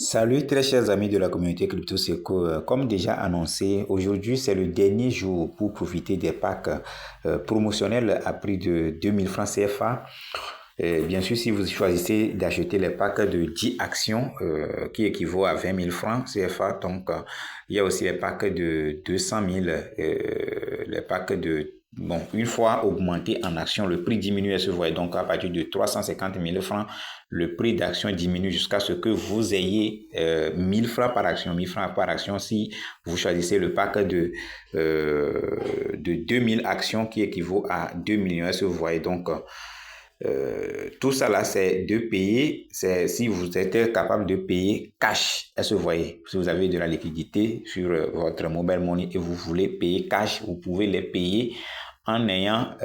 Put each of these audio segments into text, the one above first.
Salut très chers amis de la communauté CryptoSeco. Comme déjà annoncé, aujourd'hui c'est le dernier jour pour profiter des packs promotionnels à prix de 2000 francs CFA. Bien sûr, si vous choisissez d'acheter les packs de 10 actions qui équivaut à 20 000 francs CFA, donc il y a aussi les packs de 200 000, les packs de... Bon, une fois augmenté en action, le prix diminue, se voit donc à partir de 350 000 francs, le prix d'action diminue jusqu'à ce que vous ayez 1000 francs par action. 1000 francs par action si vous choisissez le pack de 2000 actions qui équivaut à 2 millions. Est-ce que vous voyez donc tout ça là, c'est de payer, c'est si vous êtes capable de payer cash. Est-ce que vous voyez? Si vous avez de la liquidité sur votre mobile money et vous voulez payer cash, vous pouvez les payer en ayant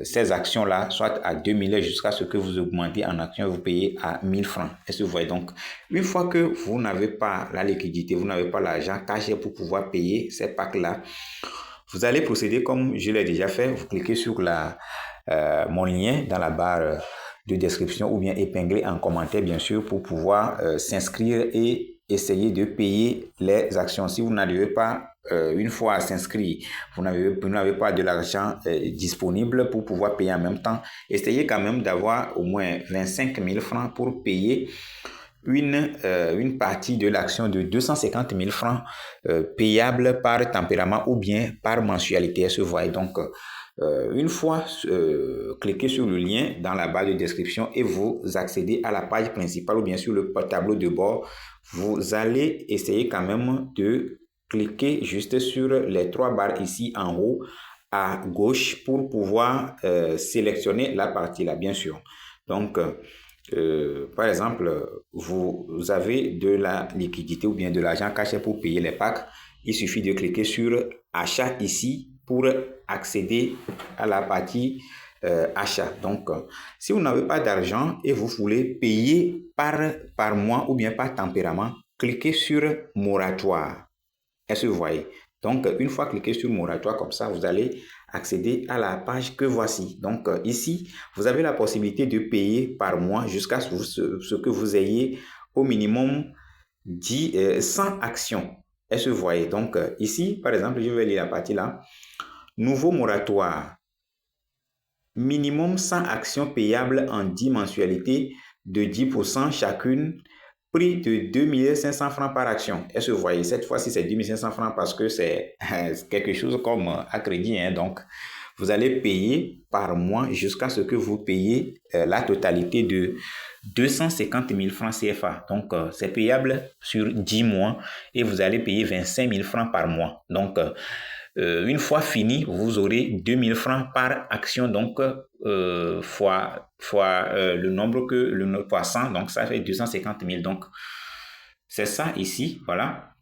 ces actions-là, soit à 2000 jusqu'à ce que vous augmentez en actions, vous payez à 1000 francs. Est-ce que vous voyez? Donc, une fois que vous n'avez pas la liquidité, vous n'avez pas l'argent cash pour pouvoir payer ces packs-là, vous allez procéder comme je l'ai déjà fait. Vous cliquez sur mon lien dans la barre de description ou bien épinglé en commentaire, bien sûr, pour pouvoir s'inscrire et essayer de payer les actions. Si vous n'arrivez pas une fois à s'inscrire, vous n'avez pas de l'argent disponible pour pouvoir payer en même temps, essayez quand même d'avoir au moins 25 000 francs pour payer une partie de l'action de 250 000 francs payable par tempérament ou bien par mensualité. Se voit donc une fois cliquez sur le lien dans la barre de description et vous accédez à la page principale ou bien sur le tableau de bord, vous allez essayer quand même de cliquer juste sur les trois barres ici en haut à gauche pour pouvoir sélectionner la partie là, bien sûr. Donc, par exemple, vous avez de la liquidité ou bien de l'argent caché pour payer les packs. Il suffit de cliquer sur achat ici pour accéder à la partie achat. Donc, si vous n'avez pas d'argent et vous voulez payer par mois ou bien par tempérament, cliquez sur moratoire. Est-ce que vous voyez? Donc, une fois cliqué sur moratoire comme ça, vous allez accéder à la page que voici. Donc, ici, vous avez la possibilité de payer par mois jusqu'à ce que vous ayez au minimum 100 actions. Est-ce que vous voyez? Donc, ici, par exemple, je vais lire la partie là. Nouveau moratoire. Minimum 100 actions payables en 10 mensualités de 10% chacune, prix de 2 500 francs par action. Est-ce que vous voyez? Cette fois-ci, c'est 2 500 francs parce que c'est quelque chose comme à crédit. Donc, vous allez payer par mois jusqu'à ce que vous payiez la totalité de 250 000 francs CFA. Donc, c'est payable sur 10 mois et vous allez payer 25 000 francs par mois. Donc, une fois fini, vous aurez 2000 francs par action, donc fois le nombre que le fois 100, donc ça fait 250 000. Donc, c'est ça ici, voilà,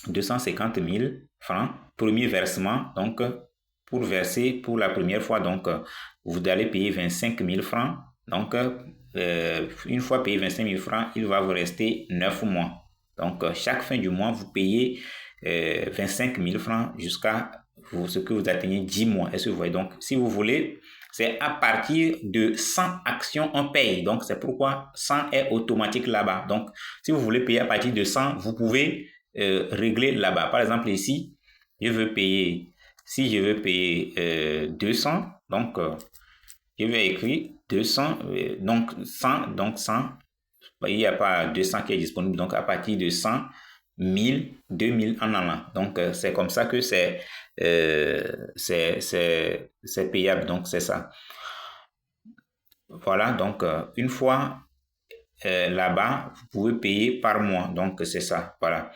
250 000 francs, premier versement, donc pour verser pour la première fois, donc vous allez payer 25 000 francs, donc une fois payé 25 000 francs, il va vous rester 9 mois. Donc, chaque fin du mois, vous payez 25 000 francs jusqu'à ce que vous atteignez 10 mois. Est-ce que vous voyez? Donc, si vous voulez, c'est à partir de 100 actions, on paye. Donc, c'est pourquoi 100 est automatique là-bas. Donc, si vous voulez payer à partir de 100, vous pouvez régler là-bas. Par exemple, ici, je veux payer, si je veux payer 200, donc, je vais écrire 200, donc 100, donc 100. Il n'y a pas 200 qui est disponible, donc à partir de 100, 1000, 2000 en allant. Donc, c'est comme ça que c'est payable. Donc, c'est ça. Voilà, donc, une fois là-bas, vous pouvez payer par mois. Donc, c'est ça. Voilà.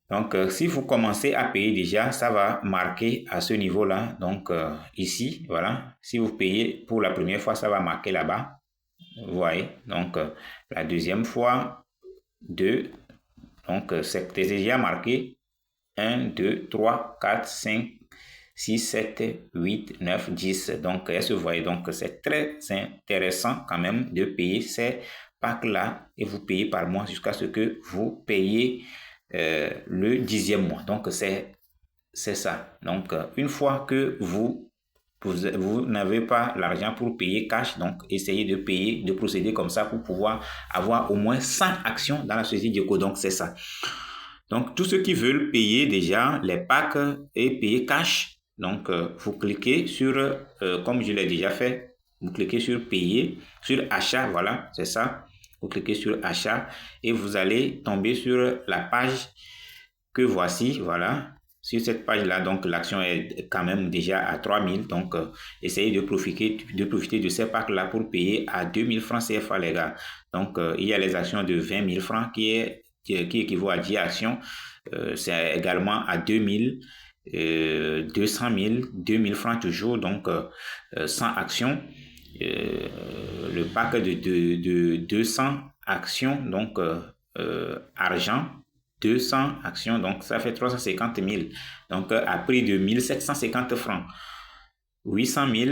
Donc, si vous commencez à payer déjà, ça va marquer à ce niveau-là. Donc, ici, voilà. Si vous payez pour la première fois, ça va marquer là-bas. Vous voyez, donc la deuxième fois, 2. Donc, c'est déjà marqué 1, 2, 3, 4, 5, 6, 7, 8, 9, 10. Donc, est-ce que vous voyez? Donc, c'est très intéressant quand même de payer ces packs-là et vous payez par mois jusqu'à ce que vous payez le 10e mois. Donc, c'est ça. Donc, une fois que vous vous n'avez pas l'argent pour payer cash, donc essayez de payer, de procéder comme ça pour pouvoir avoir au moins 100 actions dans la société Dioco. Donc, c'est ça. Donc, tous ceux qui veulent payer déjà les packs et payer cash, donc, vous cliquez sur, comme je l'ai déjà fait, vous cliquez sur payer, sur achat, voilà, c'est ça. Vous cliquez sur achat et vous allez tomber sur la page que voici, voilà. Sur cette page-là, donc l'action est quand même déjà à 3000. Donc, essayez de profiter de ces packs-là pour payer à 2000 francs CFA, les gars. Donc, il y a les actions de 20 000 francs qui équivaut à 10 actions. C'est également à 2000, 200 000, 2000 francs toujours. Donc, 100 actions. Le pack de 200 actions, donc argent, 200 actions, donc ça fait 350 000. Donc, à prix de 1750 francs. 800 000,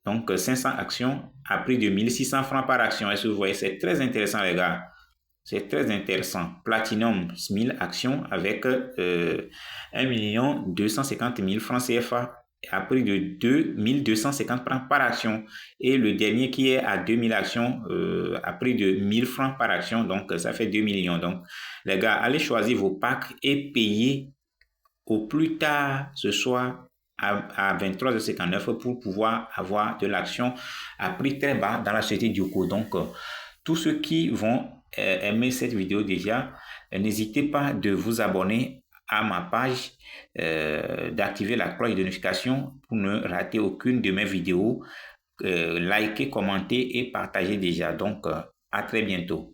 donc 500 actions à prix de 1600 francs par action. Est-ce que vous voyez? C'est très intéressant, les gars. C'est très intéressant. Platinum, 1000 actions avec 1 250 000 francs CFA à prix de 2250 francs par action. Et le dernier qui est à 2000 actions à prix de 1000 francs par action. Donc, ça fait 2 millions. Donc, les gars, allez choisir vos packs et payez au plus tard ce soir à 23h59 pour pouvoir avoir de l'action à prix très bas dans la société Dioco. Donc, tous ceux qui vont aimer cette vidéo déjà, n'hésitez pas de vous abonner à ma page, d'activer la cloche de notification pour ne rater aucune de mes vidéos, liker, commenter et partager déjà. Donc, à très bientôt.